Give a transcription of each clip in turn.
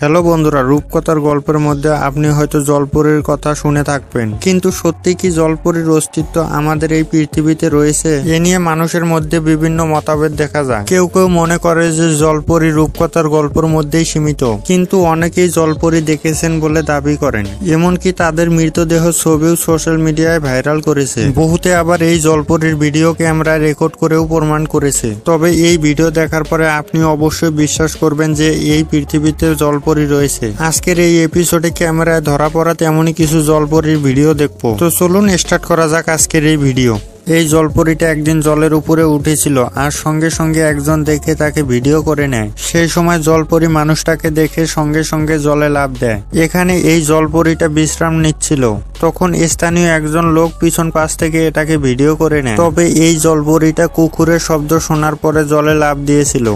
Hello বন্ধুরা, রূপকথার গল্পের মধ্যে আপনি হয়তো জলপরীর কথা শুনে থাকবেন, কিন্তু সত্যি কি জলপরীর অস্তিত্ব আমাদের এই পৃথিবীতে রয়েছে? এ নিয়ে মানুষের মধ্যে বিভিন্ন মতভেদ দেখা যায়। কেউ কেউ মনে করে যে জলপরী রূপকথার গল্পের মধ্যেই সীমিত, কিন্তু অনেকেই জলপরী দেখেছেন বলে দাবি করেন। এমনকি তাদের মৃতদেহ ছবিও সোশ্যাল মিডিয়ায় ভাইরাল করেছে। বহুতে আবার এই জলপরীর ভিডিও ক্যামেরায় রেকর্ড করেও প্রমাণ করেছে। তবে এই ভিডিও দেখার পরে আপনি অবশ্যই বিশ্বাস করবেন যে এই পৃথিবীতে জলপরী রয়েছে। আজকের এই এপিসোডে ক্যামেরায় ধরা পড়া তেমনই কিছু জলপরীর ভিডিও দেখবো। তো চলুন স্টার্ট করা যাক আজকের এই ভিডিও। এই জলপরীটা একদিন জলের উপরে উঠেছিল আর সঙ্গে সঙ্গে একজন দেখে তাকে ভিডিও করে নেয়। সেই সময় জলপরী মানুষটাকে দেখে সঙ্গে সঙ্গে জলে লাফ দেয়। এখানে এই জলপরীটা বিশ্রাম নিচ্ছিল, তখন স্থানীয় একজন লোক পিছন পাশ থেকে এটাকে ভিডিও করে নেয়। তবে এই জলপরীটা কুকুরের শব্দ শোনার পরে জলে লাফ দিয়েছিল।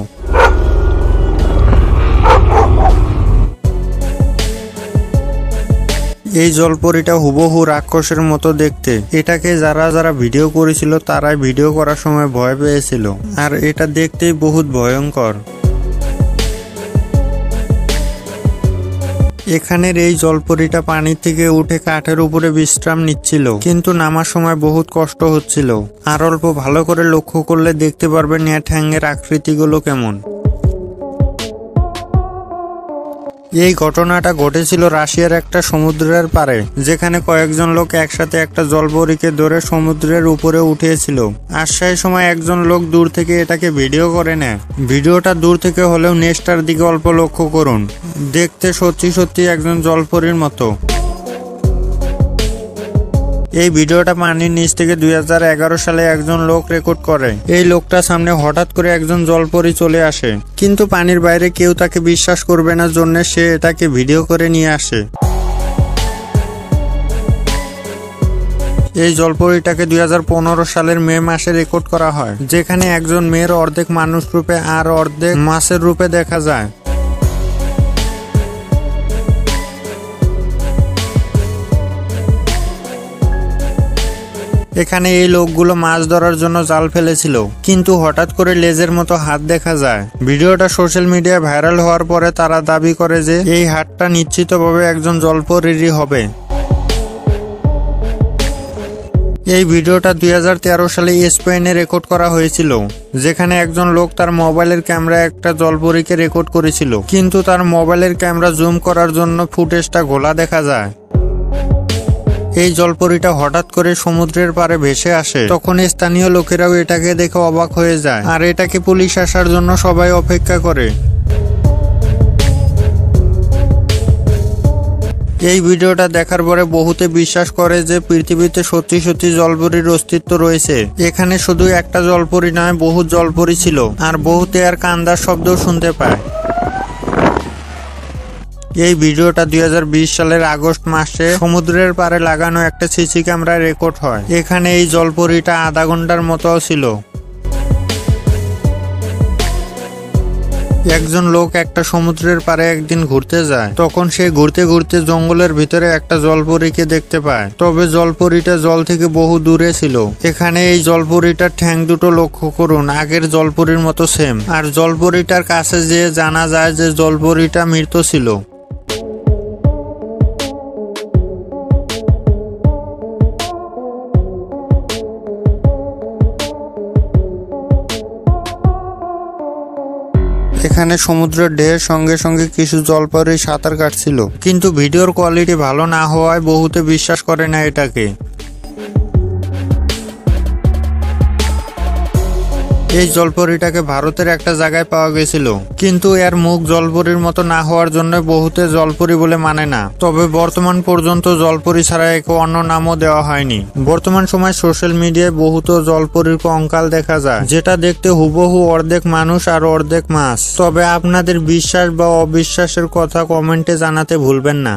এই জলপরীটা হুবহু রাক্ষসের মতো দেখতে। এটাকে যারা ভিডিও করেছিল তারাই ভিডিও করার সময় ভয় পেয়েছিল, আর এটা দেখতেই বহুত ভয়ঙ্কর। এখানের এই জলপরীটা পানি থেকে উঠে কাঠের উপরে বিশ্রাম নিচ্ছিল, কিন্তু নামার সময় বহুত কষ্ট হচ্ছিল। আর অল্প ভালো করে লক্ষ্য করলে দেখতে পারবেন এর ঠ্যাঙের আকৃতিগুলো কেমন। এই ঘটনাটা ঘটেছিল রাশিয়ার একটা সমুদ্রের পারে, যেখানে কয়েকজন লোক একসাথে একটা জলপরীকে ধরে সমুদ্রের উপরে উঠিয়েছিল। আর সেই সময় একজন লোক দূর থেকে এটাকে ভিডিও করে নেয়। ভিডিওটা দূর থেকে হলেও নেক্সটার দিকে অল্প লক্ষ্য করুন, দেখতে সত্যি একজন জলপরীর মতো। এই ভিডিওটা পানির নিচ থেকে 2011 সালে একজন লোক রেকর্ড করে। এই লোকটার সামনে হঠাৎ করে একজন জলপরী চলে আসে, কিন্তু পানির বাইরে কেউ তাকে বিশ্বাস করবে না জন্য সে এটাকে ভিডিও করে নিয়ে আসে। এই জলপরীটাকে 2015 সালের মে মাসে রেকর্ড করা হয়, যেখানে একজন মেয়ের অর্ধেক মানুষ রূপে আর অর্ধেক মাছের রূপে দেখা যায়। এখানে এই লোকগুলো মাছ ধরার জন্য জাল ফেলেছিল, কিন্তু হঠাৎ করে লেজের মতো হাত দেখা যায়। ভিডিওটা সোশ্যাল মিডিয়ায় ভাইরাল হওয়ার পরে তারা দাবি করে যে এই হাতটা নিশ্চিতভাবে একজন জলপরীরই হবে। এই ভিডিওটা 2013 সালে স্পেনে রেকর্ড করা হয়েছিল, যেখানে একজন লোক তার মোবাইলের ক্যামেরায় একটা জলপরীকে রেকর্ড করেছিল, কিন্তু তার মোবাইলের ক্যামেরা জুম করার জন্য ফুটেজটা ঘোলা দেখা যায়। এই জলপরীটা হঠাৎ করে সমুদ্রের পাড়ে ভেসে আসে, তখন স্থানীয় লোকেরাও এটাকে দেখে অবাক হয়ে যায়, আর এটাকে পুলিশ আসার জন্য সবাই অপেক্ষা করে। এই ভিডিওটা দেখার পরে বহুতে বিশ্বাস করে যে পৃথিবীতে সত্যি জলপরীর অস্তিত্ব রয়েছে। এখানে শুধু একটা জলপরী নয়, বহু জলপরী ছিল, আর বহুতে আর কান্দার শব্দও শুনতে পায়। এই ভিডিওটা 2020 সালের আগস্ট মাসে সমুদ্রের পাড়ে লাগানো একটা সিসি ক্যামেরায় রেকর্ড হয়। এখানে এই জলপরীটা আধা ঘন্টার মতো ছিল। একজন লোক একটা সমুদ্রের পাড়ে একদিন ঘুরতে যায়, তখন সে ঘুরতে ঘুরতে জঙ্গলের ভিতরে একটা জলপরীকে দেখতে পায়। তবে জলপরীটা জল থেকে বহু দূরে ছিল। এখানে এই জলপরীটার ঠ্যাং দুটো লক্ষ্য করুন, আগের জলপরীর মতো সেম। আর জলপরীটার কাছে যেয়ে জানা যায় যে জলপরীটা মৃত ছিল। এখানে সমুদ্রের ঢেউয়ের সঙ্গে সঙ্গে কিছু জলপরী সাঁতার কাটছিল, কিন্তু ভিডিওর কোয়ালিটি ভালো না হওয়ায় বহুতে বিশ্বাস করে না এটাকে। এই জলপরীটাকে ভারতের একটা জায়গায় পাওয়া গেছিল, কিন্তু এর মুখ জলপরীর মতো না হওয়ার জন্য বহুতে জলপরী বলে মানে না। তবে বর্তমান পর্যন্ত জলপরী ছাড়া একে অন্য নামও দেওয়া হয়নি। বর্তমান সময় সোশ্যাল মিডিয়ায় বহুত জলপরীর কঙ্কাল দেখা যায়, যেটা দেখতে হুবহু অর্ধেক মানুষ আর অর্ধেক মাছ। তবে আপনাদের বিশ্বাস বা অবিশ্বাসের কথা কমেন্টে জানাতে ভুলবেন না।